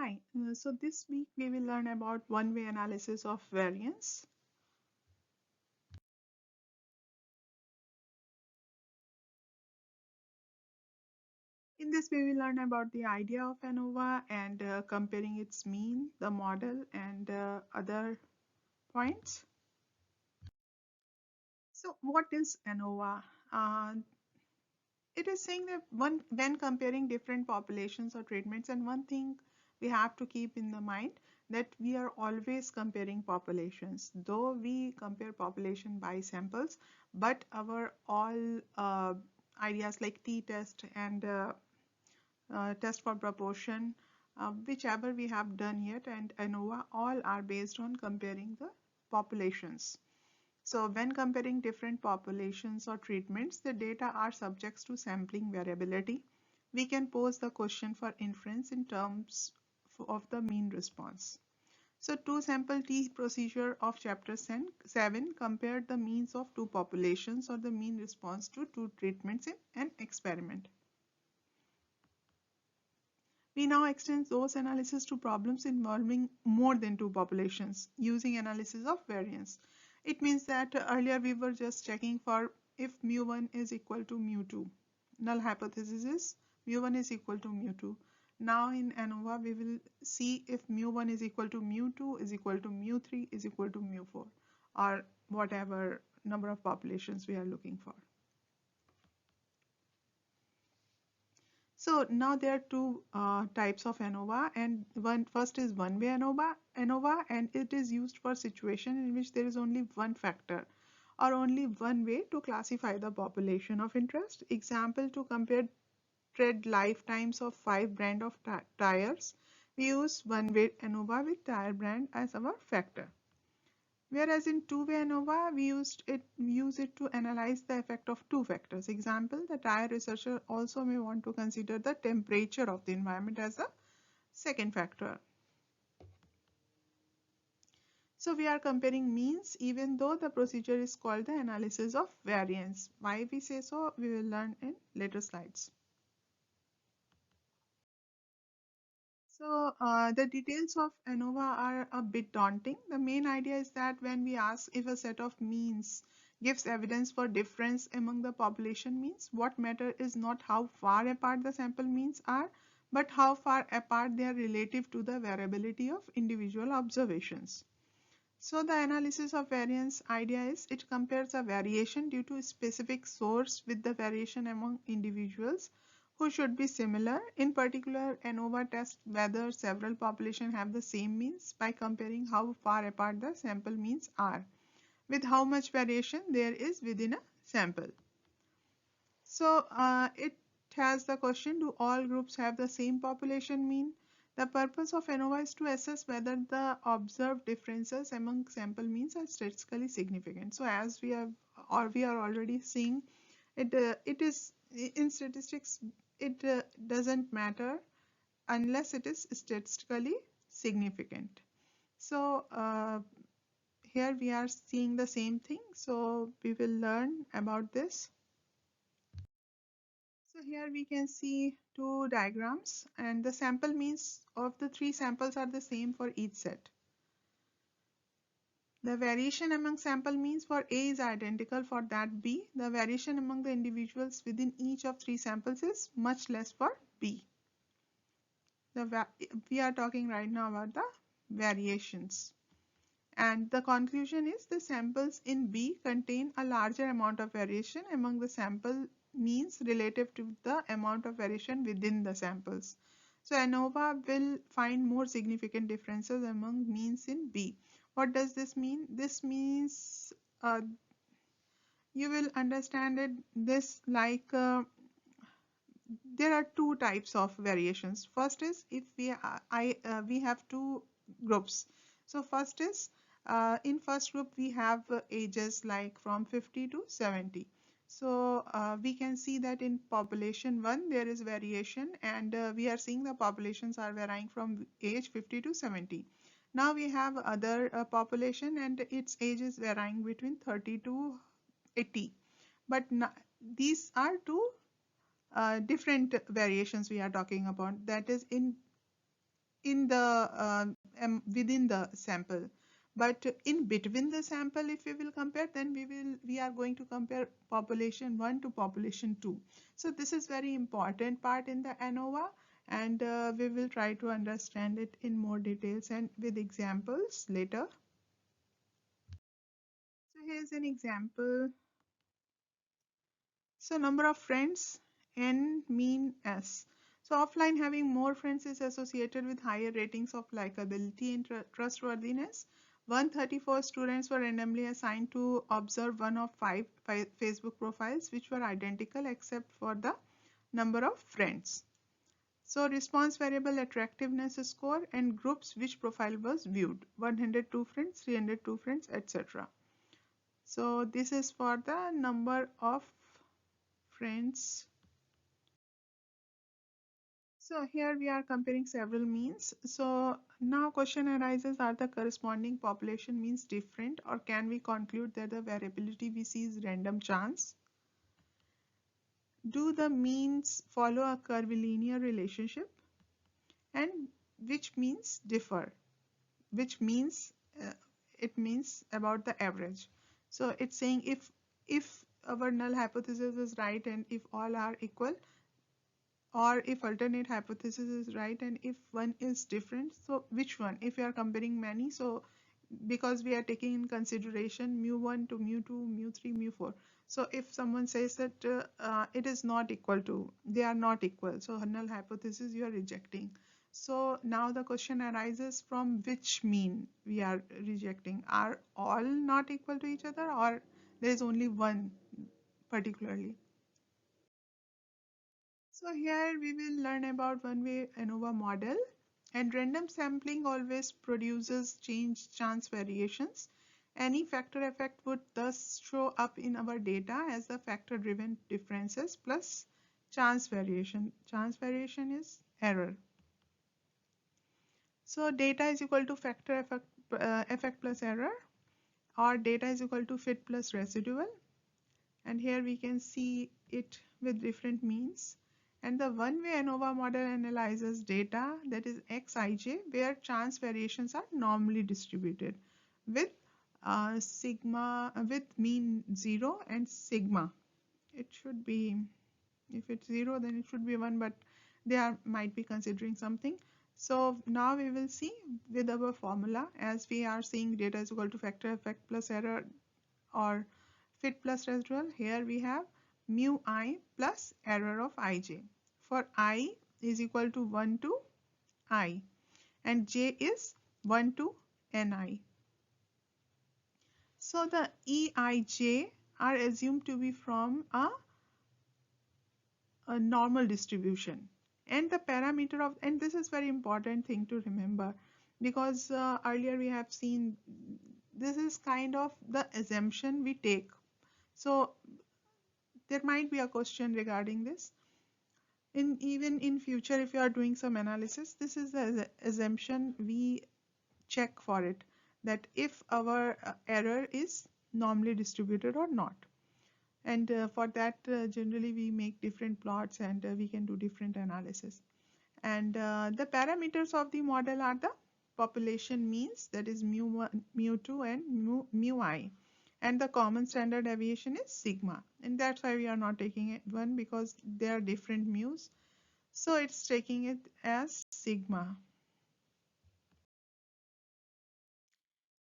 Hi, so this week we will learn about one-way analysis of variance. In this, we will learn about the idea of ANOVA and comparing its mean, the model, and other points. So, what is ANOVA? Uh, it is saying that when comparing different populations or treatments, and one thing we have to keep in the mind that we are always comparing populations, though we compare population by samples, but our all ideas like t-test and test for proportion, whichever we have done yet, and ANOVA, all are based on comparing the populations. So when comparing different populations or treatments, the data are subject to sampling variability. We can pose the question for inference in terms of the mean response. So two sample T procedure of chapter 7 compared the means of two populations or the mean response to two treatments in an experiment. We now extend those analysis to problems involving more than two populations using analysis of variance. It means that earlier we were just checking for if mu1 is equal to mu2. Null hypothesis is mu1 is equal to mu2. Now in ANOVA we will see if mu1 is equal to mu2 is equal to mu3 is equal to mu4, or whatever number of populations we are looking for. So now there are two types of ANOVA, and first is one-way ANOVA, and it is used for situation in which there is only one factor or only one way to classify the population of interest. Example, to compare tread lifetimes of 5 brand of tires, we use one-way ANOVA with tire brand as our factor. Whereas in two-way ANOVA, we use it to analyze the effect of two factors. Example, the tire researcher also may want to consider the temperature of the environment as a second factor. So we are comparing means even though the procedure is called the analysis of variance. Why we say so, we will learn in later slides. So the details of ANOVA are a bit daunting. The main idea is that when we ask if a set of means gives evidence for difference among the population means, what matter is not how far apart the sample means are, but how far apart they are relative to the variability of individual observations. So the analysis of variance idea is it compares a variation due to a specific source with the variation among individuals who should be similar. In particular, ANOVA tests whether several populations have the same means by comparing how far apart the sample means are with how much variation there is within a sample. So it has the question, do all groups have the same population mean? The purpose of ANOVA is to assess whether the observed differences among sample means are statistically significant. So as we are already seeing, it is in statistics, it doesn't matter unless it is statistically significant. So here we are seeing the same thing. So we will learn about this. So here we can see two diagrams, and the sample means of the three samples are the same for each set. The variation among sample means for A is identical for that B. The variation among the individuals within each of three samples is much less for B. We are talking right now about the variations. And the conclusion is the samples in B contain a larger amount of variation among the sample means relative to the amount of variation within the samples. So ANOVA will find more significant differences among means in B. What does this mean? This means you will understand it this like there are two types of variations. First is if we have two groups. So first is in first group we have ages like from 50 to 70. So we can see that in population 1 there is variation, and we are seeing the populations are varying from age 50 to 70. Now we have other population and its age is varying between 30 to 80. But these are two different variations we are talking about. That is, in in the within the sample, but in between the sample, if we will compare, then we are going to compare population 1 to population 2. So this is very important part in the ANOVA, and we will try to understand it in more details and with examples later. So here's an example. So number of friends, N, mean S. So offline, having more friends is associated with higher ratings of likability and trustworthiness. 134 students were randomly assigned to observe one of five Facebook profiles which were identical except for the number of friends. So response variable, attractiveness score, and groups which profile was viewed. 102 friends, 302 friends, etc. So this is for the number of friends. So here we are comparing several means. So now question arises, are the corresponding population means different, or can we conclude that the variability we see is random chance? Do the means follow a curvilinear relationship? And which means differ? Which means it means about the average. So it's saying if our null hypothesis is right and if all are equal, or if alternate hypothesis is right and if one is different, so which one? If we are comparing many, so because we are taking in consideration mu1 to mu2, mu3, mu4, so if someone says that it is not equal to, they are not equal, so null hypothesis you are rejecting. So now the question arises, from which mean we are rejecting? Are all not equal to each other, or there is only one particularly? So here we will learn about one-way ANOVA model, and random sampling always produces chance variations. Any factor effect would thus show up in our data as the factor driven differences plus chance variation. Chance variation is error. So data is equal to factor effect plus error, or data is equal to fit plus residual. And here we can see it with different means. And the one-way ANOVA model analyzes data, that is Xij, where chance variations are normally distributed with sigma, with mean 0 and sigma. It should be, if it's 0 then it should be 1, but they might be considering something. So now we will see with our formula, as we are seeing data is equal to factor effect plus error or fit plus residual. Here we have mu I plus error of ij, for I is equal to 1 to I and j is 1 to ni. So the eij are assumed to be from a normal distribution, and the parameter of, and this is very important thing to remember, because earlier we have seen this is kind of the assumption we take. So there might be a question regarding this. Even in future, if you are doing some analysis, this is the assumption we check for it, that if our error is normally distributed or not. And for that, generally we make different plots and we can do different analysis. And the parameters of the model are the population means, that is mu1, mu2 and mu I, and the common standard deviation is sigma, and that's why we are not taking it one, because there are different mu's, so it's taking it as sigma.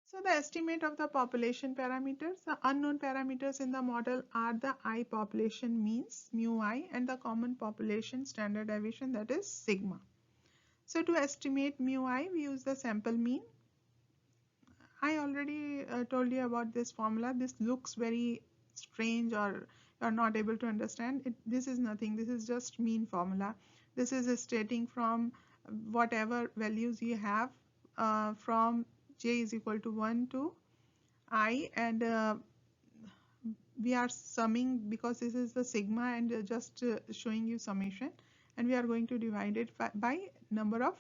So the estimate of the population parameters, the unknown parameters in the model are the I population means mu I and the common population standard deviation, that is sigma. So to estimate mu I, we use the sample mean. I already told you about this formula. This looks very strange or you're not able to understand it. This is nothing. This is just mean formula. This is stating from whatever values you have from j is equal to 1 to I, and we are summing because this is the sigma and just showing you summation, and we are going to divide it by number of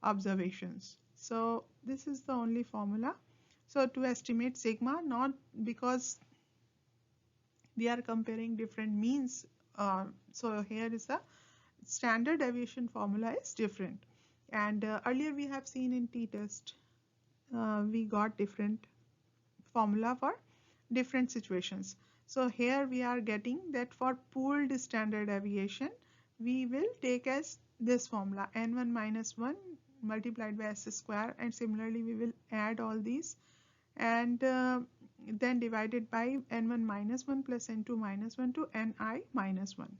observations. So this is the only formula. So to estimate sigma, not because we are comparing different means, so here is the standard deviation formula is different. And earlier we have seen in t-test, we got different formula for different situations. So here we are getting that for pooled standard deviation, we will take as this formula n1 minus 1 multiplied by s square, and similarly we will add all these, and then divided by n1 minus 1 plus n2 minus 1 to ni minus 1.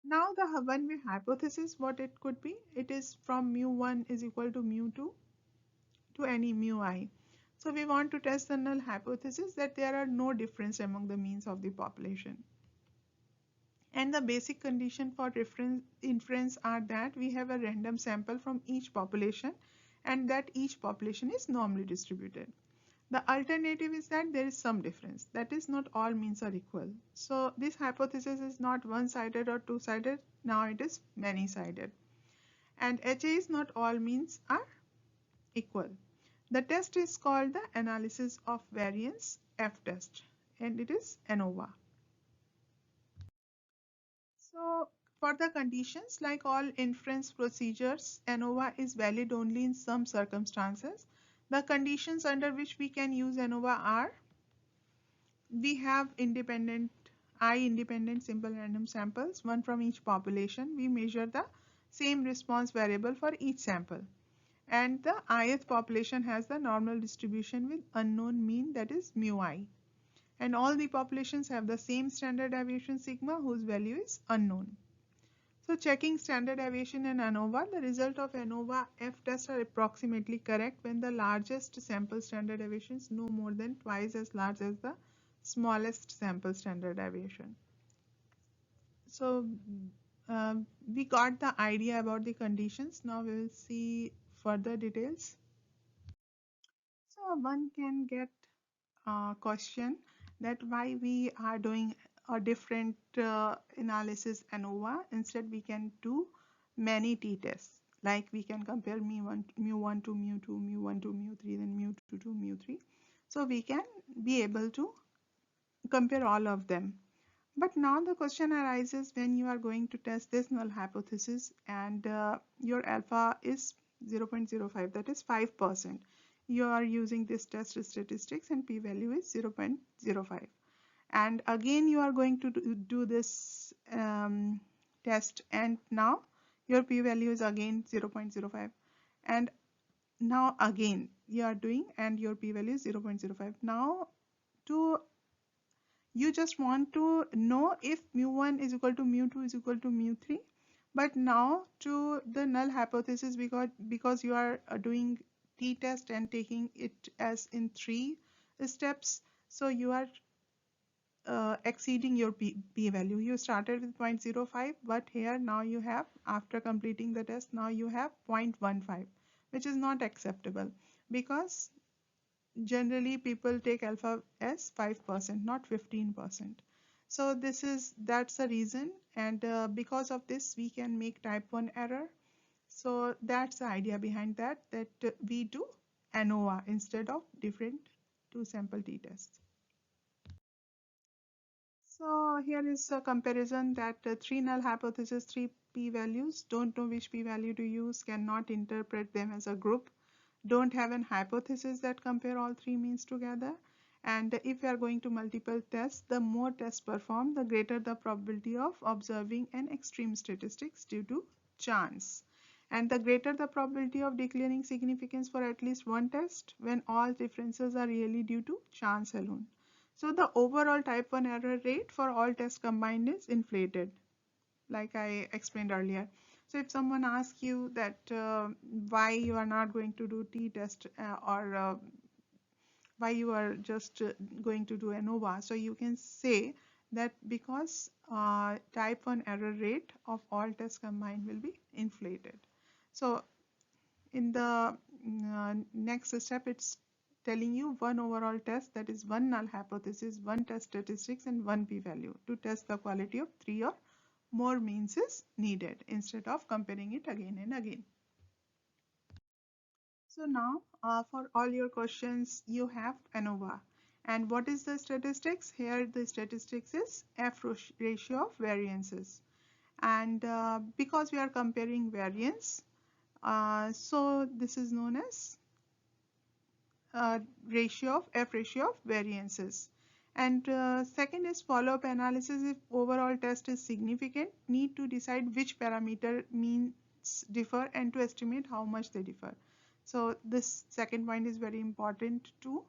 Now the one-way hypothesis, what it could be, it is from mu1 is equal to mu2 to any mu I. So we want to test the null hypothesis that there are no difference among the means of the population. And the basic condition for inference are that we have a random sample from each population and that each population is normally distributed. The alternative is that there is some difference. That is, not all means are equal. So this hypothesis is not one-sided or two-sided. Now it is many-sided. And HA is not all means are equal. The test is called the analysis of variance F-test, and it is ANOVA. So for the conditions, like all inference procedures, ANOVA is valid only in some circumstances. The conditions under which we can use ANOVA are: we have independent simple random samples, one from each population. We measure the same response variable for each sample. And the ith population has the normal distribution with unknown mean, that is mu I. And all the populations have the same standard deviation sigma whose value is unknown. So checking standard deviation in ANOVA, the result of ANOVA F-test are approximately correct when the largest sample standard deviation is no more than twice as large as the smallest sample standard deviation. So we got the idea about the conditions. Now we will see further details. So one can get a question that why we are doing a different analysis ANOVA. Instead, we can do many t-tests. Like we can compare mu1 to mu2, mu1 to mu3, then mu2 to mu3. So we can be able to compare all of them. But now the question arises when you are going to test this null hypothesis and your alpha is 0.05, that is 5%. You are using this test statistics and p-value is 0.05. And again you are going to do this test, and now your p-value is again 0.05. And now again you are doing and your p-value is 0.05. Now you just want to know if mu1 is equal to mu2 is equal to mu3. But now to the null hypothesis, because you are doing t-test and taking it as in 3 steps, so you are exceeding your p-value. You started with 0.05, but here now you have, after completing the test, now you have 0.15, which is not acceptable because generally people take alpha as 5%, not 15%. So that's the reason, and because of this we can make type 1 error. So that's the idea behind that we do ANOVA instead of different two sample t-tests. So here is a comparison that 3 null hypothesis, 3 p-values, don't know which p-value to use, cannot interpret them as a group, don't have an hypothesis that compare all 3 means together. And if we are going to multiple tests, the more tests performed, the greater the probability of observing an extreme statistics due to chance. And the greater the probability of declaring significance for at least one test when all differences are really due to chance alone. So the overall type 1 error rate for all tests combined is inflated, like I explained earlier. So if someone asks you that why you are not going to do t-test or why you are just going to do ANOVA, so you can say that because type 1 error rate of all tests combined will be inflated. So in the next step, it's telling you one overall test, that is one null hypothesis, one test statistics, and one p-value to test the quality of 3 or more means is needed instead of comparing it again and again. So now for all your questions you have ANOVA. And what is the statistics? Here the statistics is F ratio of variances. And because we are comparing variance, so this is known as ratio of variances. And second is follow-up analysis. If overall test is significant, need to decide which parameter means differ and to estimate how much they differ. So this second point is very important too.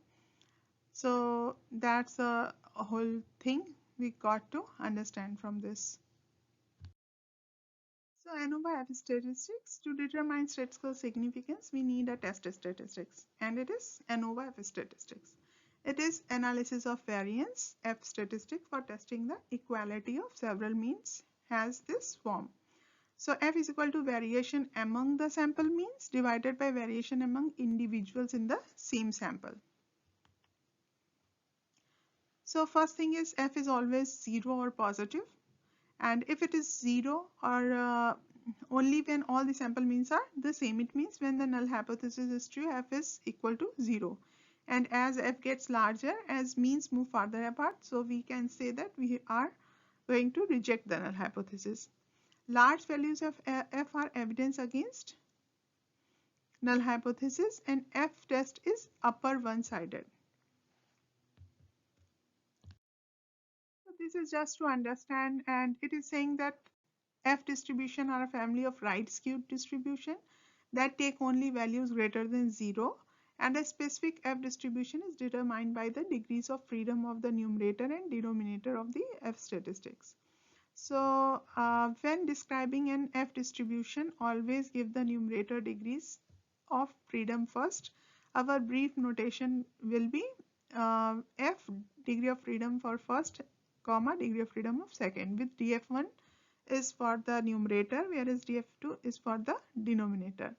So that's a whole thing we got to understand from this. So ANOVA F statistics, to determine statistical significance, we need a test statistics, and it is ANOVA F statistics. It is analysis of variance F statistic for testing the equality of several means, has this form. So F is equal to variation among the sample means divided by variation among individuals in the same sample. So first thing is F is always 0 or positive, and if it is 0 or only when all the sample means are the same, it means when the null hypothesis is true, F is equal to 0. And as F gets larger, as means move farther apart, so we can say that we are going to reject the null hypothesis. Large values of F are evidence against null hypothesis, and F test is upper one-sided. So this is just to understand, and it is saying that F distribution are a family of right skewed distribution that take only values greater than 0, and a specific F distribution is determined by the degrees of freedom of the numerator and denominator of the F statistics. So when describing an F distribution, always give the numerator degrees of freedom first. Our brief notation will be F degree of freedom for first, comma degree of freedom of second, with df1 is for the numerator, whereas df2 is for the denominator.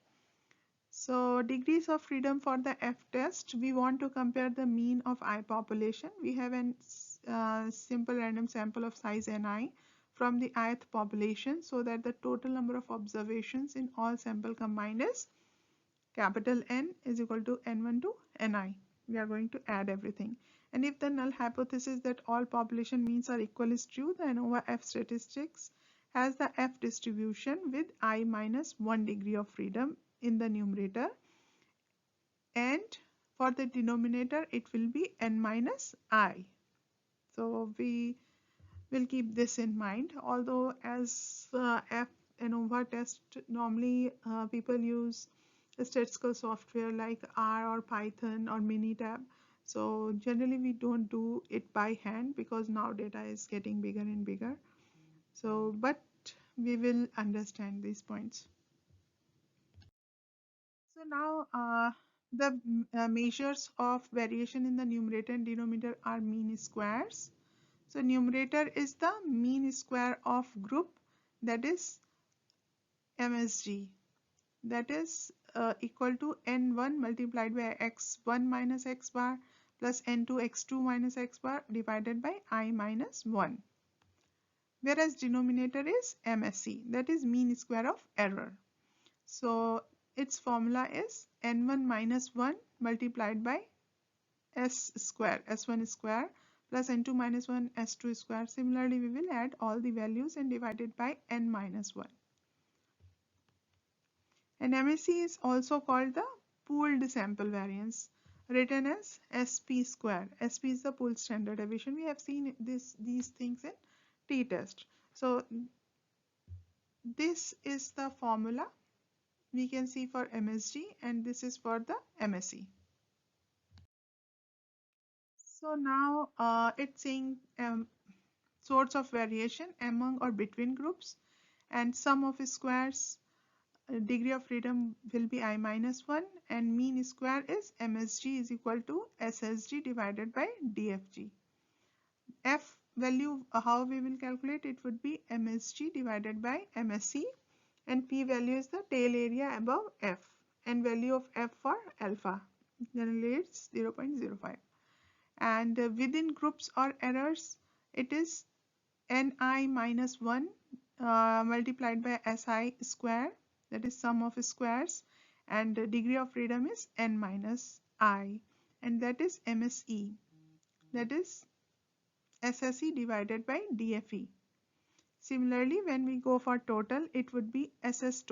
So degrees of freedom for the F test, we want to compare the mean of I population. We have a simple random sample of size ni from the ith population, so that the total number of observations in all sample combined is capital N is equal to n1 to ni. We are going to add everything. And if the null hypothesis that all population means are equal is true, then ANOVA F statistics has the F distribution with I minus 1 degree of freedom in the numerator, and for the denominator it will be n minus I. So we will keep this in mind, although as F ANOVA test normally people use statistical software like R or Python or Minitab. So generally we don't do it by hand because now data is getting bigger and bigger. So but we will understand these points. So now the measures of variation in the numerator and denominator are mean squares. So numerator is the mean square of group, that is MSG, that is equal to n1 multiplied by x1 minus x bar plus n2 x2 minus x bar divided by I minus 1. Whereas denominator is MSE, that is mean square of error. So its formula is n1 minus 1 multiplied by s square, s1 square plus n2 minus 1 s2 square. Similarly, we will add all the values and divide it by n minus 1. And MSE is also called the pooled sample variance, written as SP square. SP is the pooled standard deviation. We have seen these things in t-test. So this is the formula we can see for MSG, and this is for the MSE. So now it's saying sorts of variation among or between groups, and sum of squares, degree of freedom will be I minus 1, and mean square is MSG is equal to SSG divided by DFG. F value, how we will calculate it, would be MSG divided by MSE, and P value is the tail area above F, and value of F for alpha, generally it's 0.05. And within groups or errors, it is Ni minus 1 multiplied by Si square, that is sum of squares, and the degree of freedom is n minus I, and that is MSE, that is SSE divided by DFE. Similarly, when we go for total, it would be SST,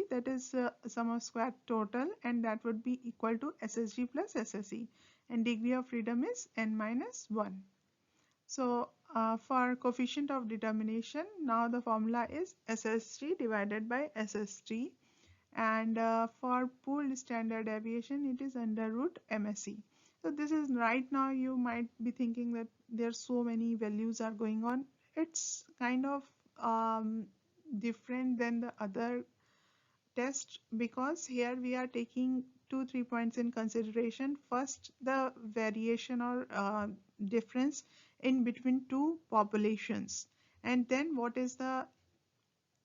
that is sum of square total, and that would be equal to SSG plus SSE, and degree of freedom is n minus 1. So for coefficient of determination, now the formula is SSG divided by SST, and for pooled standard deviation, it is under root MSE. So this is right now you might be thinking that there's so many values are going on. It's kind of different than the other test, because here we are taking 2-3 points in consideration. First, the variation or difference in between two populations, and then what is the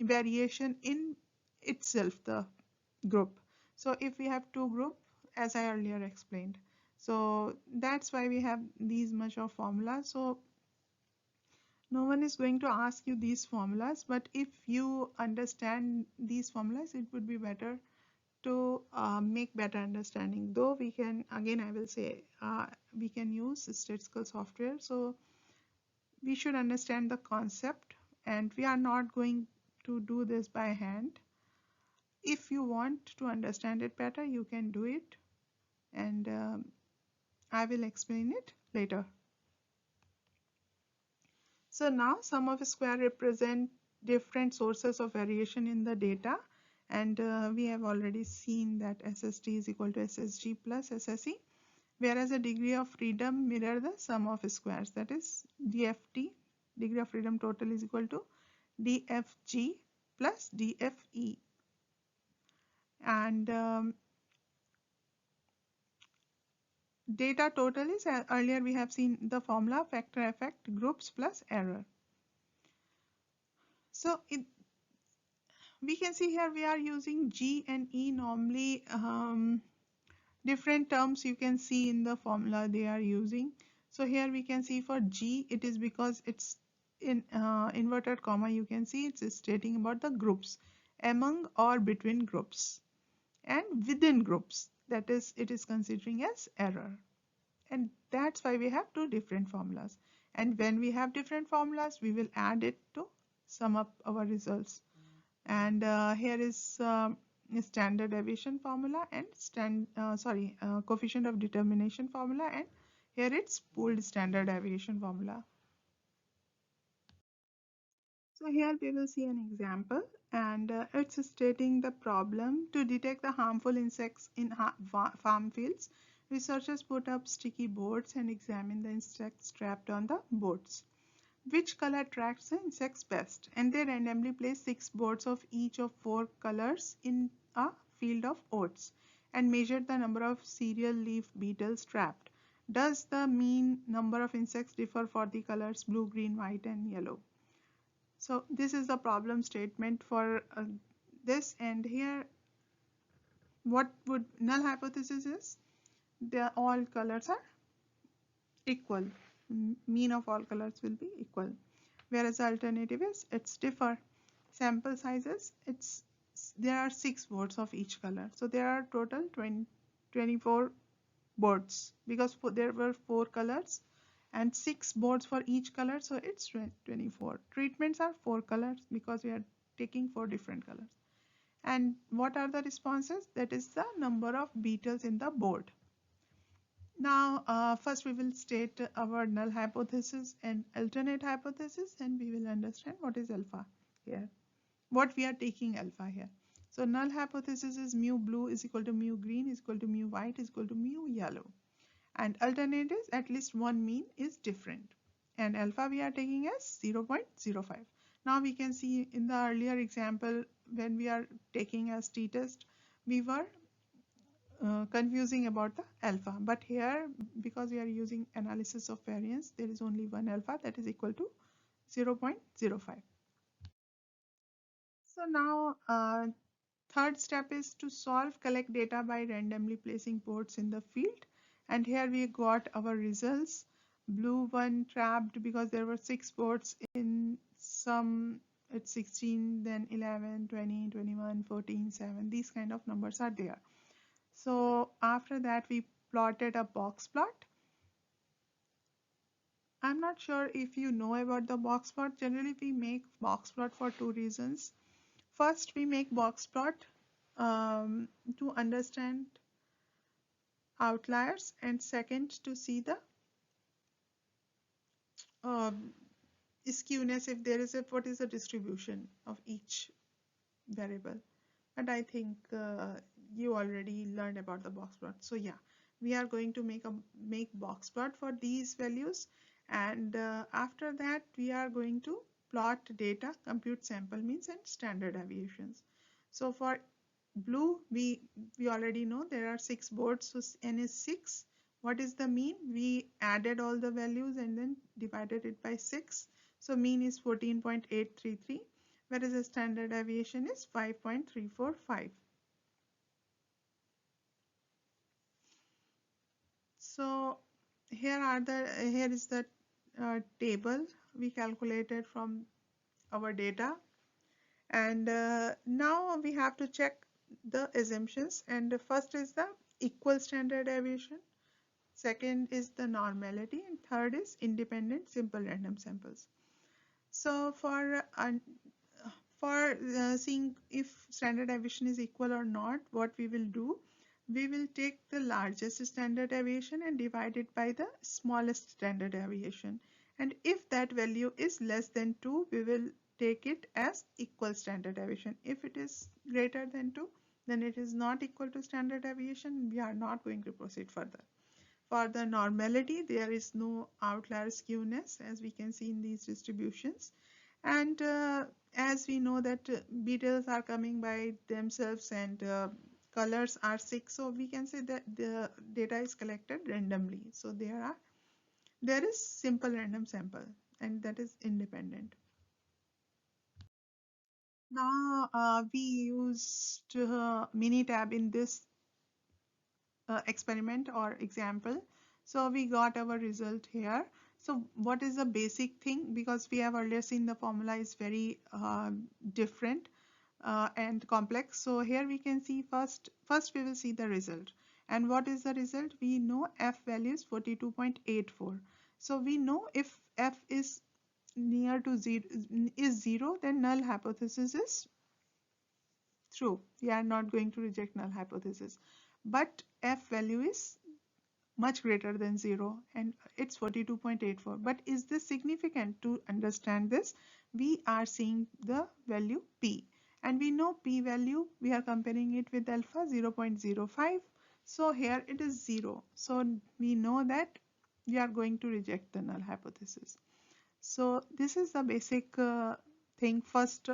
variation in itself, the group. So if we have two group, as I earlier explained, so that's why we have these much of formulas. So no one is going to ask you these formulas, but if you understand these formulas, it would be better to make better understanding. Though we can, again I will say, we can use statistical software, so we should understand the concept, and we are not going to do this by hand. If you want to understand it better, you can do it, and I will explain it later. So now sum of square represent different sources of variation in the data, and we have already seen that SST is equal to SSG plus SSE, whereas the degree of freedom mirror the sum of squares, that is DFT, degree of freedom total, is equal to DFG plus DFE. And data total is, earlier we have seen the formula, factor effect groups plus error. So we can see here we are using G and E. Normally different terms you can see in the formula they are using. So here we can see for G, it is because it's in inverted comma, you can see it's stating about the groups, among or between groups, and within groups, that is it is considering as error. And that's why we have two different formulas, and when we have different formulas, we will add it to sum up our results. And here is standard deviation formula and coefficient of determination formula, and here it's pooled standard deviation formula. So here we will see an example, and it's stating the problem: to detect the harmful insects in farm fields, researchers put up sticky boards and examine the insects trapped on the boards. Which color attracts the insects best? And they randomly place 6 boards of each of 4 colors in a field of oats and measured the number of cereal leaf beetles trapped. Does the mean number of insects differ for the colors blue, green, white, and yellow? So this is the problem statement for this, and here what would null hypothesis is? All colors are equal. Mean of all colors will be equal. Whereas the alternative is it's differ. Sample sizes, there are 6 boards of each color, so there are total 24 boards, because there were 4 colors and 6 boards for each color, so it's 24. Treatments are 4 colors because we are taking 4 different colors. And what are the responses? That is the number of beetles in the board. Now first we will state our null hypothesis and alternate hypothesis, and we will understand what is alpha here, what we are taking alpha here. So null hypothesis is mu blue is equal to mu green is equal to mu white is equal to mu yellow, and alternate is at least one mean is different, and alpha we are taking as 0.05. Now we can see in the earlier example, when we are taking as t-test, we were confusing about the alpha, but here because we are using analysis of variance, there is only one alpha, that is equal to 0.05. So now third step is to collect data by randomly placing boards in the field, and here we got our results. Blue one trapped because there were 6 boards, in some it's 16, then 11, 20, 21, 14, 7, these kind of numbers are there. So after that we plotted a box plot. I'm not sure if you know about the box plot. Generally, we make box plot for two reasons. First, we make box plot to understand outliers, and second, to see the um, skewness, if there is a, what is the distribution of each variable. But I think you already learned about the box plot. So yeah, we are going to make box plot for these values, and after that we are going to plot data, compute sample means and standard deviations. So for blue, we already know there are 6 boards, so n is 6. What is the mean? We added all the values and then divided it by 6. So mean is 14.833, whereas the standard deviation is 5.345. So here is the table we calculated from our data, and now we have to check the assumptions. And the first is the equal standard deviation, second is the normality, and third is independent simple random samples. So for seeing if standard deviation is equal or not, what we will do, we will take the largest standard deviation and divide it by the smallest standard deviation. And if that value is less than 2, we will take it as equal standard deviation. If it is greater than 2, then it is not equal to standard deviation. We are not going to proceed further. For the normality, there is no outlier skewness, as we can see in these distributions. And as we know that beetles are coming by themselves, and colors are 6, so we can say that the data is collected randomly. So there is simple random sample, and that is independent. Now we used Minitab in this experiment or example. So we got our result here. So what is the basic thing? Because we have earlier seen the formula is very different and complex. So here we can see first we will see the result. And what is the result? We know F value is 42.84. So we know if F is near to 0, then null hypothesis is true. We are not going to reject null hypothesis. But F value is much greater than 0 and it's 42.84. But is this significant? To understand this, we are seeing the value P, and we know P value, we are comparing it with alpha 0.05. So here it is 0. So we know that we are going to reject the null hypothesis. So this is the basic thing first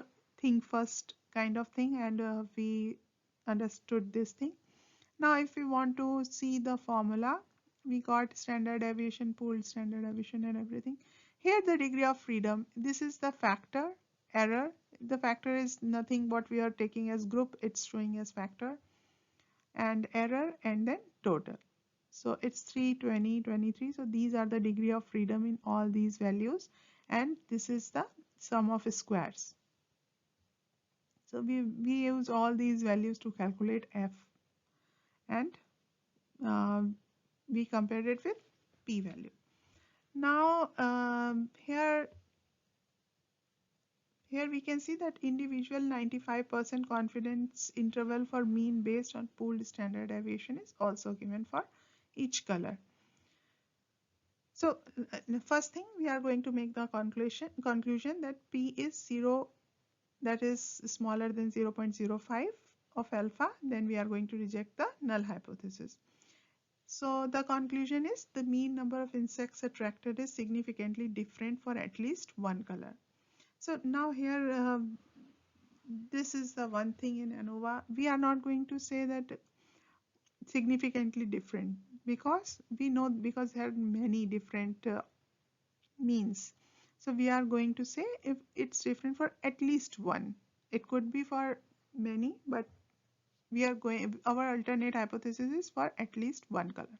kind of thing, and we understood this thing. Now if we want to see the formula, we got standard deviation, pooled standard deviation and everything. Here the degree of freedom, this is the factor, error. The factor is nothing what we are taking as group, it's showing as factor, and error, and then total. So it's 3, 20, 23. So these are the degree of freedom in all these values, and this is the sum of squares. So we use all these values to calculate F, and we compared it with P value. Now here we can see that individual 95% confidence interval for mean based on pooled standard deviation is also given for each color. So the first thing, we are going to make the conclusion that P is 0, that is smaller than 0.05 of alpha, then we are going to reject the null hypothesis. So the conclusion is the mean number of insects attracted is significantly different for at least one color. So now here, this is the one thing in ANOVA. We are not going to say that significantly different, because we know, because there are many different means. So we are going to say if it's different for at least one. It could be for many, but our alternate hypothesis is for at least one color.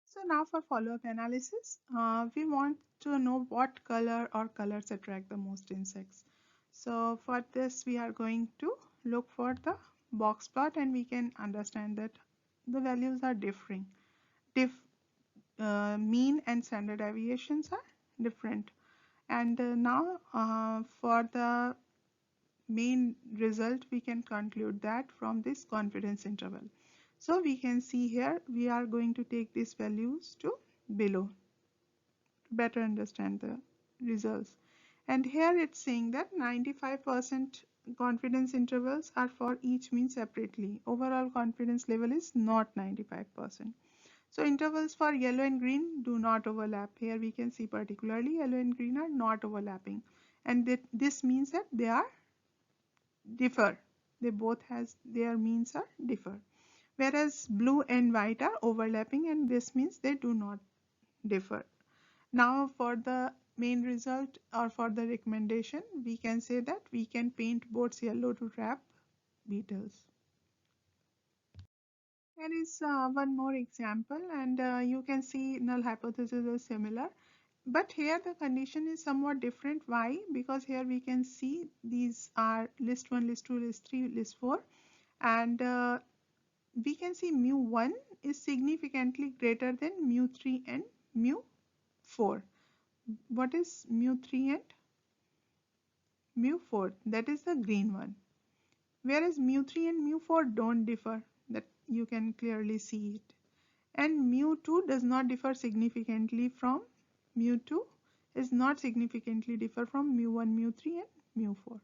So now for follow-up analysis, we want to know what color or colors attract the most insects. So for this, we are going to look for the box plot, and we can understand that the values are differing. mean and standard deviations are different. And now for the main result, we can conclude that from this confidence interval. So we can see here we are going to take these values to below to better understand the results. And here it's saying that 95% confidence intervals are for each mean separately. Overall confidence level is not 95%. So intervals for yellow and green do not overlap. Here we can see particularly yellow and green are not overlapping. And this means that they are differ. They both has their means are differ. Whereas blue and white are overlapping, and this means they do not differ. Now for the main result or for the recommendation, we can say that we can paint boards yellow to trap beetles. Here is one more example, and you can see null hypothesis is similar. But here the condition is somewhat different. Why? Because here we can see these are list 1, list 2, list 3, list 4, and we can see mu1 is significantly greater than mu3 and mu4. What is mu3 and mu4? That is the green one. Whereas mu3 and mu4 don't differ, that you can clearly see it. And mu2 does not differ significantly from mu2 is not significantly differ from mu1, mu3 and mu4.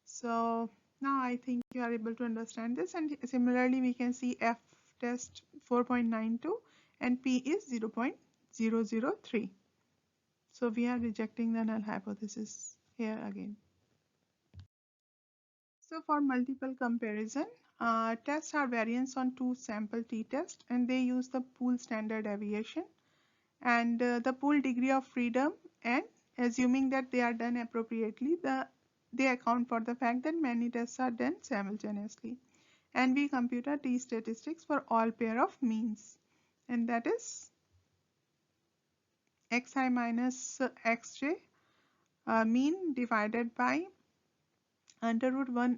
So now I think you are able to understand this, and similarly we can see F test 4.92 and P is 0.003. So we are rejecting the null hypothesis here again. So for multiple comparison, tests are variance on two sample t-test, and they use the pool standard deviation and the pool degree of freedom, and assuming that they are done appropriately, they account for the fact that many tests are done simultaneously. And we compute a t-statistics for all pair of means, and that is xi minus xj mean divided by under root 1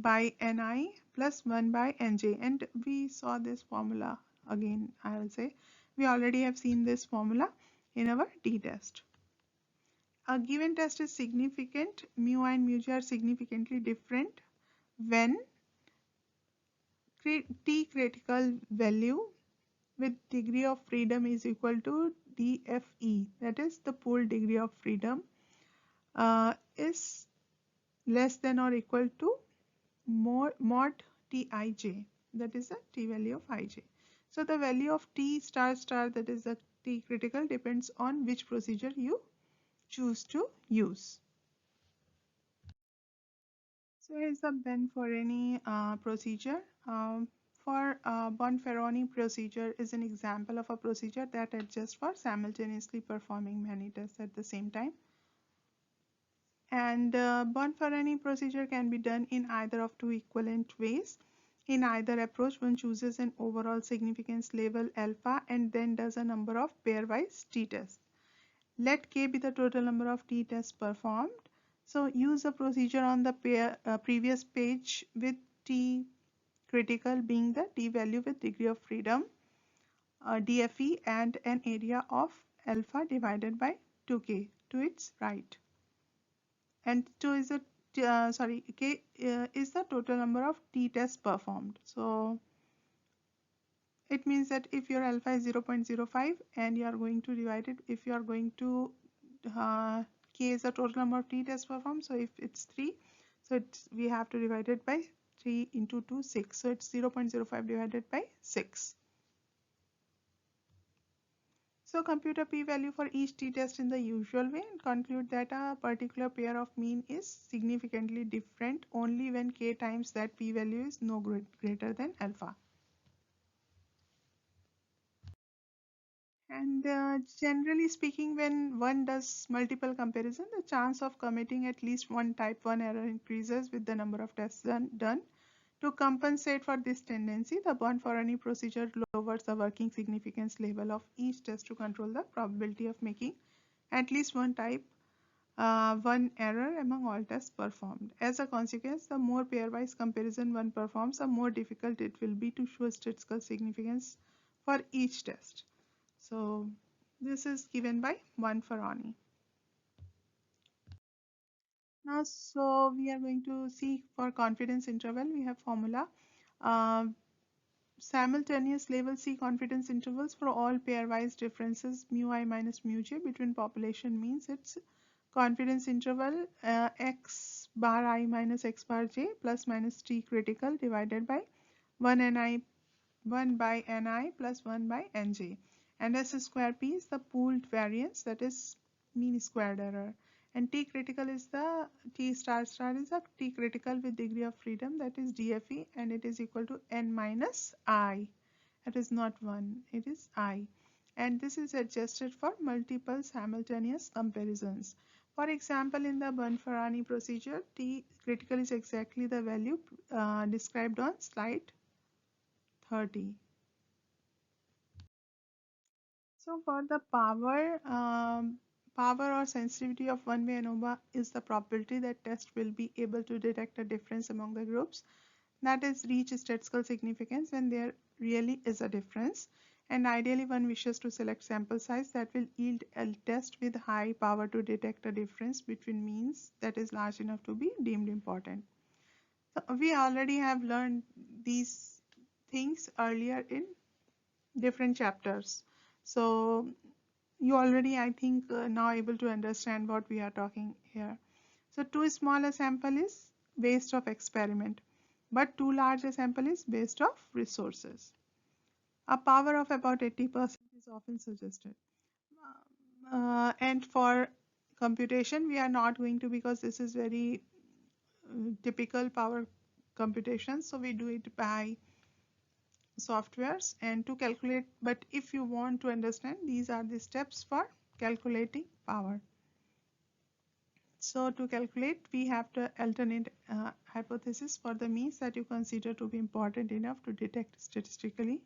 by ni plus 1 by nj. And we saw this formula again. I will say we already have seen this formula in our t-test. A given test is significant, mu and mu j are significantly different when t critical value with degree of freedom is equal to DFE, that is the pool degree of freedom, is less than or equal to mod Tij, that is the t value of ij. So the value of t star star, that is the t critical, depends on which procedure you choose to use. So here's the Bonferroni procedure. For Bonferroni procedure is an example of a procedure that adjusts for simultaneously performing many tests at the same time. And Bonferroni procedure can be done in either of two equivalent ways. In either approach, one chooses an overall significance level alpha and then does a number of pairwise t-tests. Let k be the total number of t-tests performed. So use the procedure on the previous page with t critical being the t value with degree of freedom, DFE, and an area of alpha divided by 2k to its right. And 2 is the k is the total number of t-tests performed. So it means that if your alpha is 0.05 and you are going to divide it, if you are going to k is the total number of t-tests performed, so if it's 3, so we have to divide it by 3 into 2, 6, so it's 0.05 divided by 6. So compute a p-value for each t-test in the usual way and conclude that a particular pair of mean is significantly different only when k times that p-value is no greater than alpha. And generally speaking, when one does multiple comparison, the chance of committing at least one type 1 error increases with the number of tests done. To compensate for this tendency, the Bonferroni procedure lowers the working significance level of each test to control the probability of making at least one type 1 error among all tests performed. As a consequence, the more pairwise comparison one performs, the more difficult it will be to show statistical significance for each test. So this is given by 1 Farani. Now, so we are going to see for confidence interval, we have formula. Uh, Simultaneous level C confidence intervals for all pairwise differences mu I minus mu j between population means its confidence interval x bar I minus x bar j plus minus t critical divided by 1 ni 1 by ni plus 1 by nj, and s square p is the pooled variance, that is mean squared error, and t critical is the t star star is a t critical with degree of freedom, that is dfe, and it is equal to n minus I. It is not 1, it is I, and this is adjusted for multiple simultaneous comparisons. For example, in the Bonferroni procedure, t critical is exactly the value described on slide 30. So for the power or sensitivity of one-way ANOVA is the probability that test will be able to detect a difference among the groups that is reach statistical significance when there really is a difference. And ideally one wishes to select sample size that will yield a test with high power to detect a difference between means that is large enough to be deemed important. So we already have learned these things earlier in different chapters. So you already, I think, now able to understand what we are talking here. So too small a sample is waste of experiment, but too large a sample is waste of resources. A power of about 80% is often suggested. And for computation, we are not going to, because this is very typical power computation. So we do it by softwares and to calculate, but if you want to understand, these are the steps for calculating power. So to calculate, we have to alternate hypothesis for the means that you consider to be important enough to detect statistically.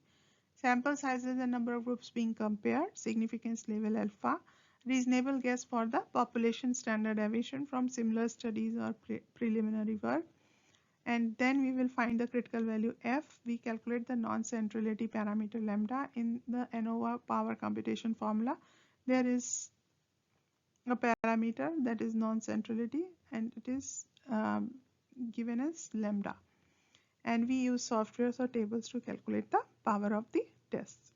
Sample sizes and number of groups being compared, significance level alpha, reasonable guess for the population standard deviation from similar studies or preliminary work. And then we will find the critical value f. We calculate the non-centrality parameter lambda in the ANOVA power computation formula. There is a parameter that is non-centrality, and it is given as lambda. And we use softwares or tables to calculate the power of the tests.